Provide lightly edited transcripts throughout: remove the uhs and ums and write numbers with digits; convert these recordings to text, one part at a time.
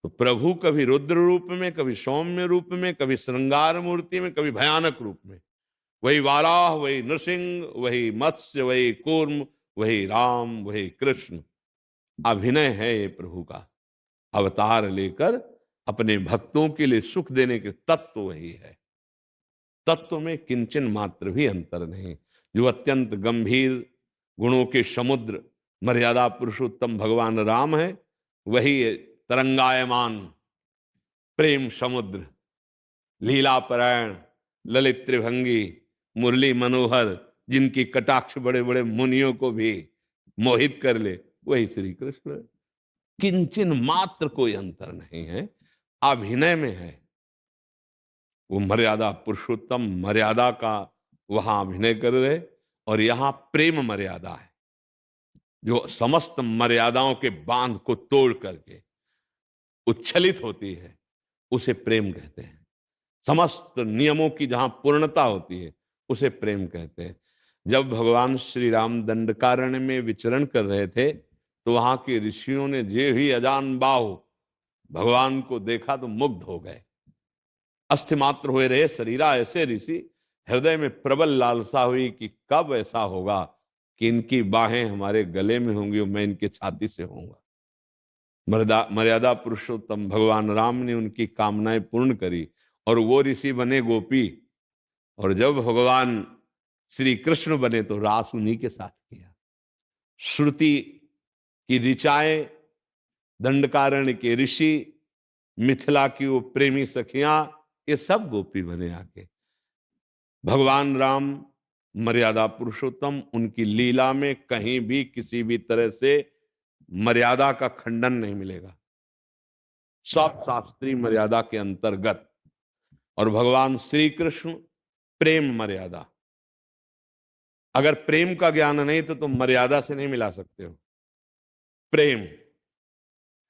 तो प्रभु कभी रुद्र रूप में, कभी सौम्य रूप में, कभी श्रृंगार मूर्ति में, कभी भयानक रूप में। वही वाराह, वही नृसिंह, वही मत्स्य, वही कूर्म, वही राम, वही कृष्ण। अभिनय है ये प्रभु का। अवतार लेकर अपने भक्तों के लिए सुख देने के तत्व वही है। तत्व में किंचन मात्र भी अंतर नहीं। जो अत्यंत गंभीर गुणों के समुद्र मर्यादा पुरुषोत्तम भगवान राम है, वही तरंगायमान प्रेम समुद्र, लीलापरायण, ललित त्रिभंगी, मुरली मनोहर, जिनकी कटाक्ष बड़े बड़े मुनियों को भी मोहित कर ले, वही श्री कृष्ण। किंचन मात्र कोई अंतर नहीं है, अभिनय में है। वो मर्यादा पुरुषोत्तम मर्यादा का वहां अभिनय कर रहे, और यहां प्रेम मर्यादा है, जो समस्त मर्यादाओं के बांध को तोड़ करके उच्छलित होती है, उसे प्रेम कहते हैं। समस्त नियमों की जहां पूर्णता होती है, उसे प्रेम कहते हैं। जब भगवान श्री राम दंडकारण्य में विचरण कर रहे थे, तो वहां के ऋषियों ने जे ही अजान बाहु भगवान को देखा तो मुग्ध हो गए। अस्थि मात्र हुए रहे शरीरा ऐसे ऋषि, हृदय में प्रबल लालसा हुई कि कब ऐसा होगा कि इनकी बाहें हमारे गले में होंगी और मैं इनके छाती से होऊंगा। मर्यादा पुरुषोत्तम भगवान राम ने उनकी कामनाएं पूर्ण करी, और वो ऋषि बने गोपी। और जब भगवान श्री कृष्ण बने तो रास उन्हीं के साथ किया। श्रुति की ऋचाएं, दंडकारण्य के ऋषि, मिथिला की वो प्रेमी सखियां, ये सब गोपी बने आके। भगवान राम मर्यादा पुरुषोत्तम, उनकी लीला में कहीं भी किसी भी तरह से मर्यादा का खंडन नहीं मिलेगा, सब शास्त्रीय मर्यादा के अंतर्गत। और भगवान श्री कृष्ण प्रेम मर्यादा। अगर प्रेम का ज्ञान नहीं तो तुम मर्यादा से नहीं मिला सकते हो। प्रेम,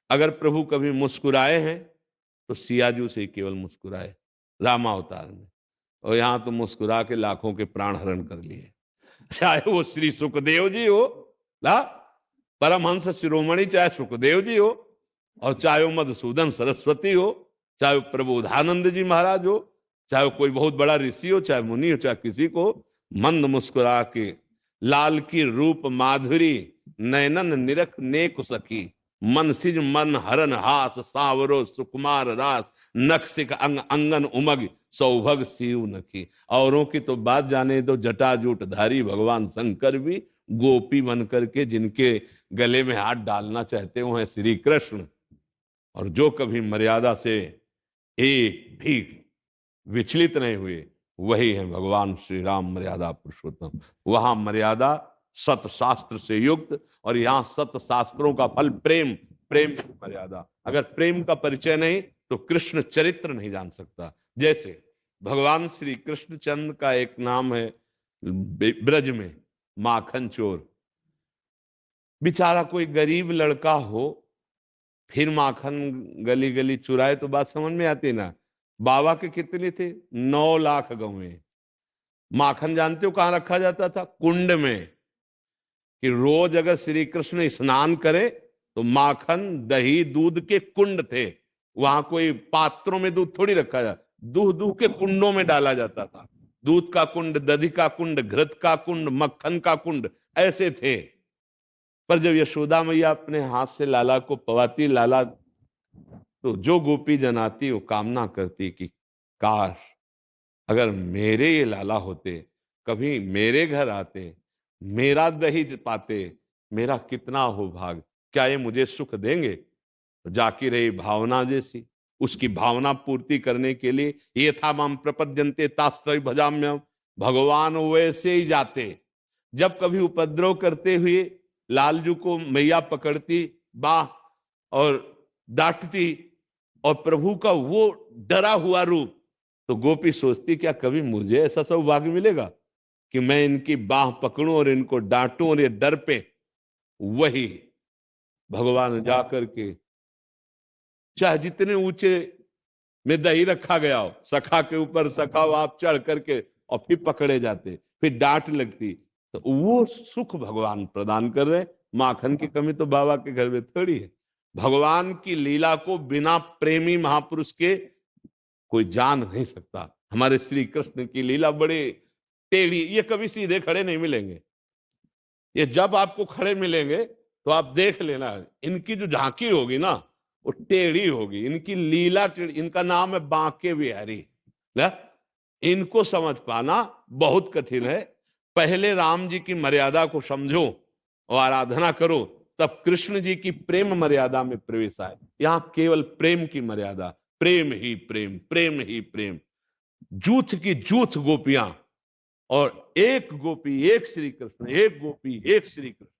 अगर प्रभु कभी मुस्कुराए हैं तो सियाजू से केवल मुस्कुराए रामावतार में, और यहां तो मुस्कुरा के लाखों के प्राण हरण कर लिए। चाहे वो श्री सुखदेव जी हो ना, परमहंस शिरोमणि, चाहे सुखदेव जी हो, और चाहे वो मधुसूदन सरस्वती हो, चाहे वो प्रबोधानंद जी महाराज हो, चाहे कोई बहुत बड़ा ऋषि हो, चाहे मुनि हो, चाहे किसी को मंद मुस्कुरा के लाल की रूप माधुरी नैनन निरख नेक सखी, मन सिज मन हरन हास सावरो सुकुमार रास, नक्सिक अंग अंगन उमग सौभग सीव नखी। औरों की तो बात जाने दो, जटाजूट धारी भगवान शंकर भी गोपी बन करके जिनके गले में हाथ डालना चाहते हो हैं श्री कृष्ण। और जो कभी मर्यादा से एक भी विचलित नहीं हुए, वही है भगवान श्री राम मर्यादा पुरुषोत्तम। वहां मर्यादा सत शास्त्र से युक्त, और यहां सत शास्त्रों का फल प्रेम। प्रेम की मर्यादा, अगर प्रेम का परिचय नहीं तो कृष्ण चरित्र नहीं जान सकता। जैसे भगवान श्री कृष्ण चंद्र का एक नाम है ब्रज में माखन चोर। बेचारा कोई गरीब लड़का हो, फिर माखन गली गली चुराए तो बात समझ में आती ना। बाबा के कितने थे? 9 लाख गौएं। माखन जानते हो कहां रखा जाता था? कुंड में। कि रोज अगर श्री कृष्ण स्नान करे तो माखन दही दूध के कुंड थे, वहां कोई पात्रों में दूध थोड़ी रखा जाता, दूध दूध के कुंडों में डाला जाता था। दूध का कुंड, दधी का कुंड, घृत का कुंड, मक्खन का कुंड, ऐसे थे। पर जब यशोदा मैया अपने हाथ से लाला को पवाती, लाला तो जो गोपी जनाती वो कामना करती कि काश अगर मेरे ये लाला होते, कभी मेरे घर आते, मेरा दही पाते, मेरा कितना हो भाग, क्या ये मुझे सुख देंगे? तो जाकी रही भावना जैसी, उसकी भावना पूर्ति करने के लिए ये था माम प्रपद्यन्ते तास्तै भजाम्यहम्, भगवान वैसे ही जाते। जब कभी उपद्रव करते हुए लालजू को मैया पकड़ती बाह और डांटती, और प्रभु का वो डरा हुआ रूप, तो गोपी सोचती क्या कभी मुझे ऐसा सौभाग्य मिलेगा कि मैं इनकी बाह पकड़ूं और इनको डांटूं, और ये डर पे। वही भगवान जाकर के चाहे जितने ऊंचे में दही रखा गया हो, सखा के ऊपर सखा आप चढ़ करके और फिर पकड़े जाते, फिर डांट लगती, तो वो सुख भगवान प्रदान कर रहे। माखन की कमी तो बाबा के घर में थोड़ी है। भगवान की लीला को बिना प्रेमी महापुरुष के कोई जान नहीं सकता। हमारे श्री कृष्ण की लीला बड़े टेढ़ी, ये कभी सीधे खड़े नहीं मिलेंगे। ये जब आपको खड़े मिलेंगे तो आप देख लेना, इनकी जो झांकी होगी ना वो टेढ़ी होगी, इनकी लीला टेढ़ी। इनका नाम है बांके बिहारी ना। इनको समझ पाना बहुत कठिन है। पहले राम जी की मर्यादा को समझो और आराधना करो, तब कृष्ण जी की प्रेम मर्यादा में प्रवेश आए। यहां केवल प्रेम की मर्यादा, प्रेम ही प्रेम, प्रेम ही प्रेम। जूथ की जूथ गोपियां, और एक गोपी एक श्री कृष्ण, एक गोपी एक श्री कृष्ण,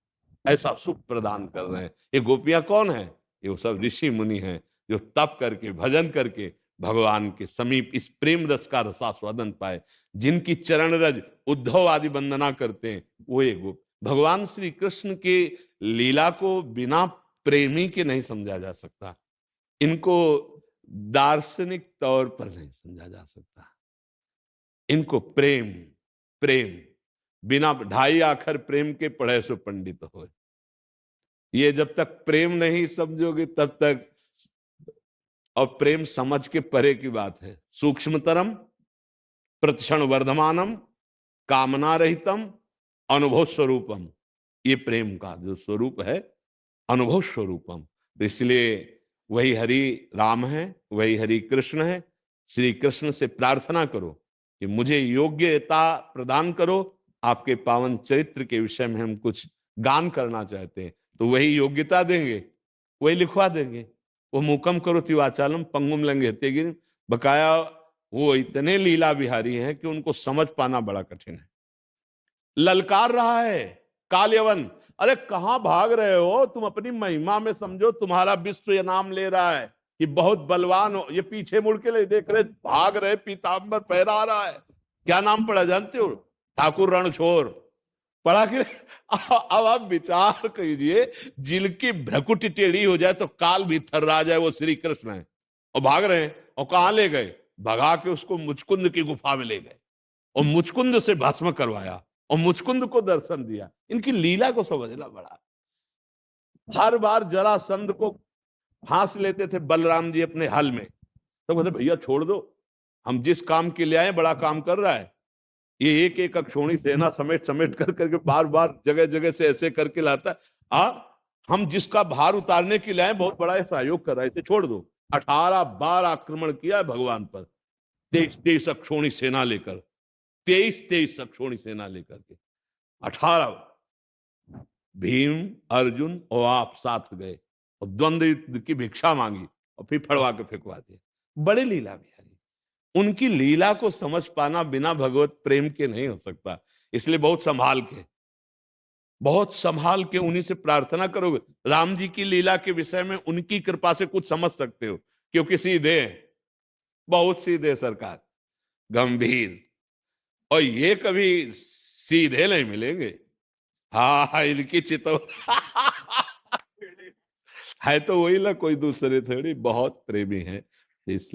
ऐसा सुख प्रदान कर रहे हैं। ये गोपियां कौन है? ये वो सब ऋषि मुनि हैं जो तप करके भजन करके भगवान के समीप इस प्रेम रस का रसास्वादन पाए। जिनकी चरण रज उद्धव आदि वंदना करते हैं वो ये गोप। भगवान श्री कृष्ण के लीला को बिना प्रेमी के नहीं समझा जा सकता। इनको दार्शनिक तौर पर नहीं समझा जा सकता। इनको प्रेम, प्रेम बिना ढाई आखर प्रेम के पढ़े सो पंडित हो। ये जब तक प्रेम नहीं समझोगे तब तक, और प्रेम समझ के परे की बात है। सूक्ष्मतरम, प्रतिक्षण वर्धमानम, कामना रहितम, अनुभव स्वरूपम। ये प्रेम का जो स्वरूप है, अनुभव स्वरूपम। तो इसलिए वही हरि राम है, वही हरि कृष्ण है। श्री कृष्ण से प्रार्थना करो कि मुझे योग्यता प्रदान करो, आपके पावन चरित्र के विषय में हम कुछ गान करना चाहते हैं, तो वही योग्यता देंगे, वही लिखवा देंगे। वो मूकम करोति वाचालम पंगुम लंघयते गिरिम। बकाया वो इतने लीला विहारी हैं कि उनको समझ पाना बड़ा कठिन है। ललकार रहा है काल्यवन, अरे कहां भाग रहे हो तुम? अपनी महिमा में समझो, तुम्हारा विश्व ये नाम ले रहा है कि बहुत बलवान हो। ये पीछे मुड़ के ले देख रहे, भाग रहे, पीताम्बर पहरा रहा है। क्या नाम पड़ा जानते हो? ठाकुर रणछोर पढ़ा के। अब आप विचार कीजिए, जिनकी भ्रकुटी टेढ़ी हो जाए तो काल भी थर्रा जाए, वो श्री कृष्ण है और भाग रहे हैं। और कहां ले गए? भगा के उसको मुचकुंद की गुफा में ले गए और मुचकुंद से भस्म करवाया और मुचकुंद को दर्शन दिया। इनकी लीला को समझना बड़ा। हर बार जरासंध को फांस लेते थे बलराम जी अपने हल में, तो कहते भैया छोड़ दो, हम जिस काम के लिए आए बड़ा काम कर रहा है। ये एक एक अक्षोणी सेना समेट समेट कर करके बार बार जगह जगह से ऐसे करके लाता है। हम जिसका भार उतारने के लिए आए बहुत बड़ा सहयोग कर रहा है, इसे छोड़ दो। 18 बार आक्रमण किया है भगवान पर, 23 अक्षोणी सेना लेकर, 23 अक्षोणी सेना लेकर के 18। भीम, अर्जुन और आप साथ गए और द्वंद्व युद्ध की भिक्षा मांगी और फिर फड़वा के फेंकवा दिए। बड़े लीला बिहारी। उनकी लीला को समझ पाना बिना भगवत प्रेम के नहीं हो सकता। इसलिए बहुत संभाल के, बहुत संभाल के उन्हीं से प्रार्थना करोगे। राम जी की लीला के विषय में उनकी कृपा से कुछ समझ सकते हो, क्योंकि सीधे, बहुत सीधे सरकार, गंभीर। और ये कभी सीधे नहीं मिलेंगे। हाँ, इनकी चितो है तो वही ना, कोई दूसरे थोड़ी, बहुत प्रेमी है इस